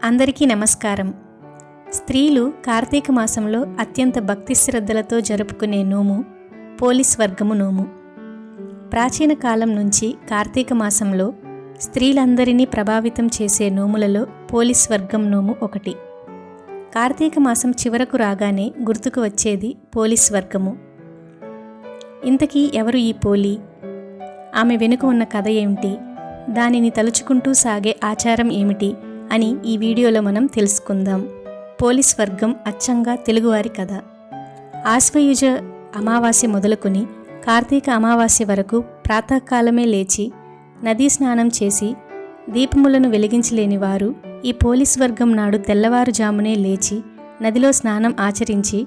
అందరికీ నమస్కారం. స్త్రీలు కార్తీక మాసంలో అత్యంత భక్తి శ్రద్ధలతో జరుపుకునే నోము పోలీస్ వర్గము నోము. ప్రాచీన కాలం నుంచి కార్తీక మాసంలో స్త్రీలందరినీ ప్రభావితం చేసే నోములలో పోలీస్ వర్గం నోము ఒకటి. కార్తీక మాసం చివరకు రాగానే గుర్తుకు వచ్చేది పోలీస్ వర్గము. ఇంతకీ ఎవరు ఈ పోలి? ఆమె వెనుక ఉన్న కథ ఏమిటి? దానిని తలుచుకుంటూ సాగే ఆచారం ఏమిటి అని ఈ వీడియోలో మనం తెలుసుకుందాం. పోలీస్ వర్గం అచ్చంగా తెలుగువారి కథ. ఆశ్వయుజ అమావాస్య మొదలుకొని కార్తీక అమావాస్య వరకు ప్రాతకాలమే లేచి నదీ స్నానం చేసి దీపములను వెలిగించలేని వారు ఈ పోలీస్ వర్గం నాడు తెల్లవారుజామునే లేచి నదిలో స్నానం ఆచరించి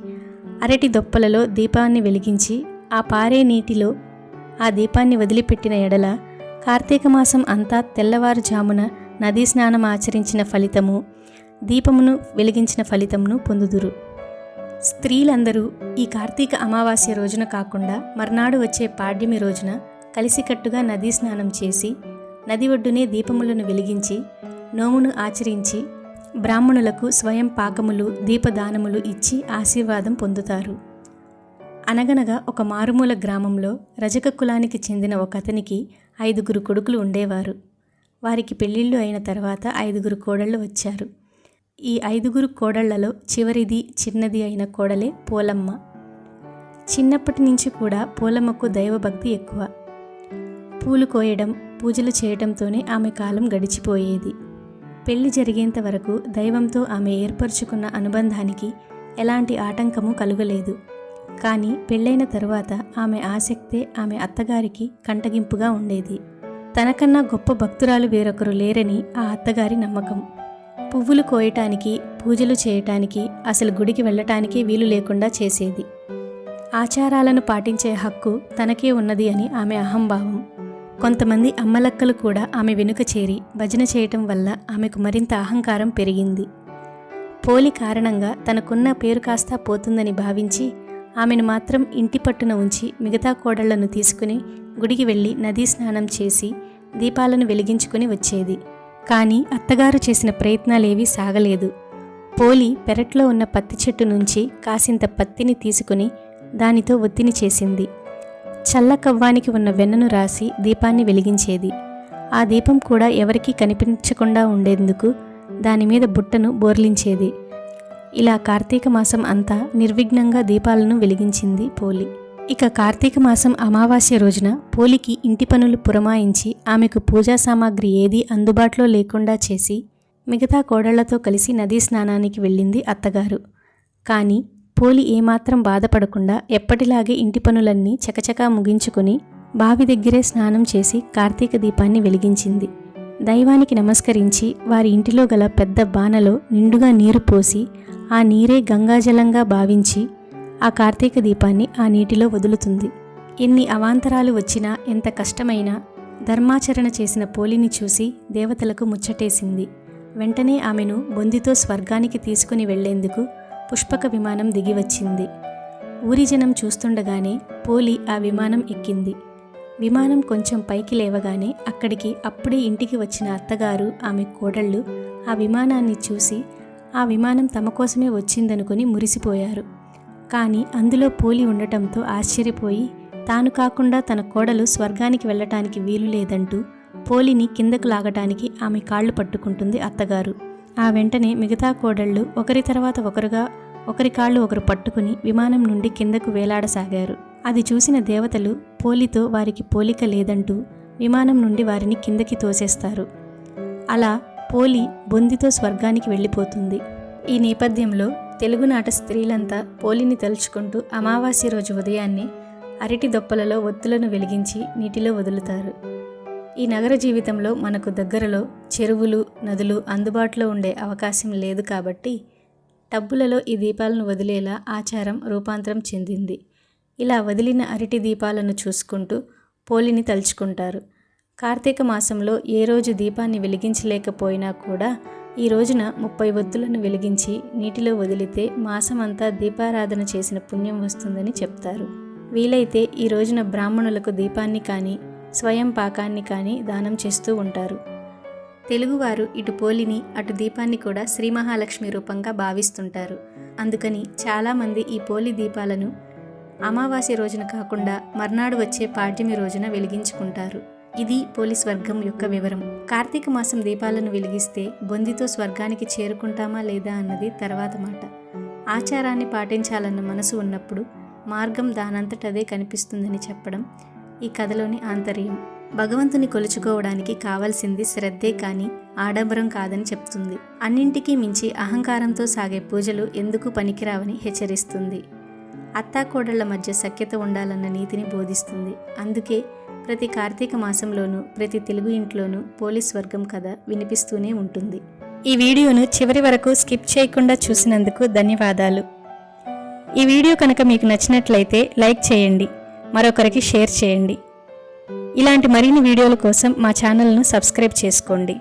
అరటి దొప్పలలో దీపాన్ని వెలిగించి ఆ పారే నీటిలో ఆ దీపాన్ని వదిలిపెట్టిన ఎడల కార్తీక మాసం అంతా తెల్లవారుజామున నదీ స్నానం ఆచరించిన ఫలితము, దీపమును వెలిగించిన ఫలితమును పొందుదురు. స్త్రీలందరూ ఈ కార్తీక అమావాస్య రోజున కాకుండా మర్నాడు వచ్చే పాడ్యమి రోజున కలిసికట్టుగా నదీ స్నానం చేసి నది ఒడ్డునే దీపములను వెలిగించి నోమును ఆచరించి బ్రాహ్మణులకు స్వయం పాకములు దీపదానములు ఇచ్చి ఆశీర్వాదం పొందుతారు. అనగనగా ఒక మారుమూల గ్రామంలో రజక కులానికి చెందిన ఒక అతనికి 5 కొడుకులు ఉండేవారు. వారికి పెళ్ళిళ్ళు అయిన తర్వాత 5 కోడళ్ళు వచ్చారు. ఈ 5 కోడళ్లలో చివరిది చిన్నది అయిన కోడలే పోలమ్మ. చిన్నప్పటి నుంచి కూడా పోలమ్మకు దైవభక్తి ఎక్కువ. పూలు కోయడం, పూజలు చేయడంతోనే ఆమె కాలం గడిచిపోయేది. పెళ్లి జరిగేంత వరకు దైవంతో ఆమె ఏర్పరచుకున్న అనుబంధానికి ఎలాంటి ఆటంకము కలుగలేదు. కానీ పెళ్ళైన తరువాత ఆమె ఆసక్తే ఆమె అత్తగారికి కంటగింపుగా ఉండేది. తనకన్నా గొప్ప భక్తురాలు వేరొకరు లేరని ఆ అత్తగారి నమ్మకం. పువ్వులు కోయటానికి, పూజలు చేయటానికి, అసలు గుడికి వెళ్ళటానికే వీలు లేకుండా చేసేది. ఆచారాలను పాటించే హక్కు తనకే ఉన్నది అని ఆమె అహంభావం. కొంతమంది అమ్మలక్కలు కూడా ఆమె వెనుక చేరి భజన చేయటం వల్ల ఆమెకు మరింత అహంకారం పెరిగింది. పోలి కారణంగా తనకున్న పేరు కాస్తా పోతుందని భావించి ఆమెను మాత్రం ఇంటి పట్టున ఉంచి మిగతా కోడళ్లను తీసుకుని గుడికి వెళ్ళి నదీ స్నానం చేసి దీపాలను వెలిగించుకుని వచ్చేది. కానీ అత్తగారు చేసిన ప్రయత్నాలేవీ సాగలేదు. పోలి పెరట్లో ఉన్న పత్తి చెట్టు నుంచి కాసింత పత్తిని తీసుకుని దానితో ఒత్తిని చేసింది. చల్లకవ్వానికి ఉన్న వెన్నను రాసి దీపాన్ని వెలిగించేది. ఆ దీపం కూడా ఎవరికీ కనిపించకుండా ఉండేందుకు దానిమీద బుట్టను బోర్లించేది. ఇలా కార్తీక మాసం అంతా నిర్విఘ్నంగా దీపాలను వెలిగించింది పోలి. ఇక కార్తీక మాసం అమావాస్య రోజున పోలికి ఇంటి పనులు పురమాయించి ఆమెకు పూజా సామాగ్రి ఏదీ అందుబాటులో లేకుండా చేసి మిగతా కోడళ్లతో కలిసి నదీ స్నానానికి వెళ్ళింది అత్తగారు. కానీ పోలి ఏమాత్రం బాధపడకుండా ఎప్పటిలాగే ఇంటి పనులన్నీ చకచకా ముగించుకుని బావి దగ్గరే స్నానం చేసి కార్తీక దీపాన్ని వెలిగించింది. దైవానికి నమస్కరించి వారి ఇంటిలో గల పెద్ద బాణలో నిండుగా నీరు పోసి ఆ నీరే గంగాజలంగా భావించి ఆ కార్తీక దీపాన్ని ఆ నీటిలో వదులుతుంది. ఎన్ని అవాంతరాలు వచ్చినా, ఎంత కష్టమైనా ధర్మాచరణ చేసిన పోలిని చూసి దేవతలకు ముచ్చటేసింది. వెంటనే ఆమెను బొందితో స్వర్గానికి తీసుకుని వెళ్లేందుకు పుష్పక విమానం దిగివచ్చింది. ఊరి జనం చూస్తుండగానే పోలి ఆ విమానం ఎక్కింది. విమానం కొంచెం పైకి లేవగానే అక్కడికి అప్పుడే ఇంటికి వచ్చిన అత్తగారు, ఆమె కోడళ్ళు ఆ విమానాన్ని చూసి ఆ విమానం తమ కోసమే వచ్చిందనుకుని మురిసిపోయారు. కానీ అందులో పోలి ఉండటంతో ఆశ్చర్యపోయి తాను కాకుండా తన కోడలు స్వర్గానికి వెళ్ళటానికి వీలు లేదంటూ పోలిని కిందకు లాగటానికి ఆమె కాళ్ళు పట్టుకుంటుంది అత్తగారు. ఆ వెంటనే మిగతా కోడళ్ళు ఒకరి తర్వాత ఒకరుగా ఒకరి కాళ్ళు ఒకరు పట్టుకుని విమానం నుండి కిందకు వేలాడసాగారు. అది చూసిన దేవతలు పోలితో వారికి పోలిక లేదంటూ విమానం నుండి వారిని కిందకి తోసేస్తారు. అలా పోలి బొందితో స్వర్గానికి వెళ్ళిపోతుంది. ఈ నేపథ్యంలో తెలుగునాట స్త్రీలంతా పోలిని తలుచుకుంటూ అమావాస్య రోజు ఉదయాన్నే అరటి దొప్పలలో ఒత్తులను వెలిగించి నీటిలో వదులుతారు. ఈ నగర జీవితంలో మనకు దగ్గరలో చెరువులు, నదులు అందుబాటులో ఉండే అవకాశం లేదు కాబట్టి టబ్బులలో ఈ దీపాలను వదిలేలా ఆచారం రూపాంతరం చెందింది. ఇలా వదిలిన అరటి దీపాలను చూసుకుంటూ పోలిని తలుచుకుంటారు. కార్తీక మాసంలో ఏ రోజు దీపాన్ని వెలిగించలేకపోయినా కూడా ఈ రోజున 30 ఒత్తులను వెలిగించి నీటిలో వదిలితే మాసమంతా దీపారాధన చేసిన పుణ్యం వస్తుందని చెప్తారు. వీలైతే ఈ రోజున బ్రాహ్మణులకు దీపాన్ని కానీ స్వయం పాకాన్ని కానీ దానం చేస్తూ ఉంటారు. తెలుగువారు ఇటు పోలిని అటు దీపాన్ని కూడా శ్రీ మహాలక్ష్మి రూపంగా భావిస్తుంటారు. అందుకని చాలామంది ఈ పోలి దీపాలను అమావాస్య రోజున కాకుండా మర్నాడు వచ్చే పాడ్యమి రోజున వెలిగించుకుంటారు. ఇది పోలి స్వర్గం యొక్క వివరం. కార్తీక మాసం దీపాలను వెలిగిస్తే బొందితో స్వర్గానికి చేరుకుంటామా లేదా అన్నది తర్వాత మాట. ఆచారాన్ని పాటించాలన్న మనసు ఉన్నప్పుడు మార్గం దానంతటదే కనిపిస్తుందని చెప్పడం ఈ కథలోని ఆంతర్యం. భగవంతుని కొలుచుకోవడానికి కావాల్సింది శ్రద్ధే కానీ ఆడంబరం కాదని చెప్తుంది. అన్నింటికీ మించి అహంకారంతో సాగే పూజలు ఎందుకు పనికిరావని హెచ్చరిస్తుంది. అత్తాకోడళ్ల మధ్య సఖ్యత ఉండాలన్న నీతిని బోధిస్తుంది. అందుకే ప్రతి కార్తీక మాసంలోనూ ప్రతి తెలుగు ఇంట్లోనూ పోలి స్వర్గం కథ వినిపిస్తూనే ఉంటుంది. ఈ వీడియోను చివరి వరకు స్కిప్ చేయకుండా చూసినందుకు ధన్యవాదాలు. ఈ వీడియో కనుక మీకు నచ్చినట్లయితే లైక్ చేయండి, మరొకరికి షేర్ చేయండి. ఇలాంటి మరిన్ని వీడియోల కోసం మా ఛానల్ను సబ్స్క్రైబ్ చేసుకోండి.